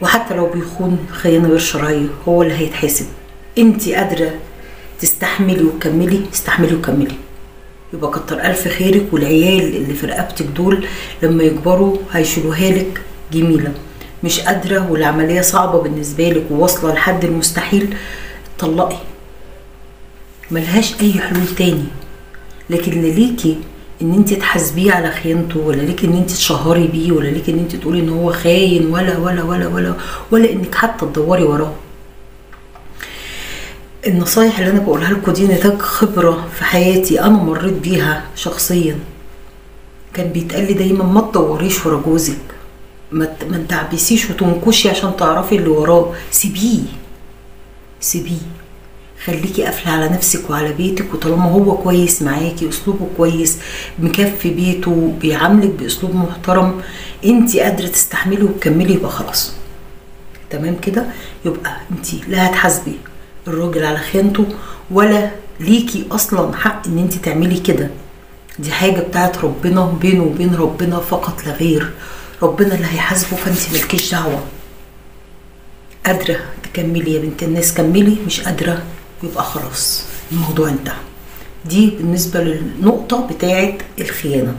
وحتى لو بيخون خيانة غير شرعية هو اللي هيتحاسب. انت قادرة تستحملي وتكملي، استحملي وكملي، يبقى كتر الف خيرك. والعيال اللي في رقبتك دول لما يكبروا هيشيلوها لك جميلة. مش قادرة والعملية صعبة بالنسبة لك وواصلة لحد المستحيل، اتطلقي، ملهاش اي حلول تاني. لكن لا ليكي ان انت تحاسبيه على خيانته، ولا ليكي ان انت تشهري بيه، ولا ليكي ان انت تقولي ان هو خاين، ولا انك حتى تدوري وراه. النصايح اللي انا بقولها لكم دي نتاج خبرة في حياتي انا مريت بيها شخصيا. كان بيتقال لي دايما ما تدوريش ورا جوزك، ما تدعبسيش وتنكشي عشان تعرفي اللي وراه، سيبيه، خليكي قافله على نفسك وعلى بيتك. وطالما هو كويس معاكي، اسلوبه كويس، مكفي بيته، بيعاملك باسلوب محترم، انت قادره تستحملي وتكملي، يبقى خلاص تمام كده. يبقى انت لا هتحاسبي الراجل على خيانته، ولا ليكي اصلا حق ان انت تعملي كده. دي حاجه بتاعت ربنا، بينه وبين ربنا فقط لا غير. ربنا اللي هيحاسبه، فانت مالكيش دعوه. قادره تكملي يا بنت الناس كملي، مش قادره يبقى خلاص الموضوع انتهى. دي بالنسبه للنقطه بتاعت الخيانه.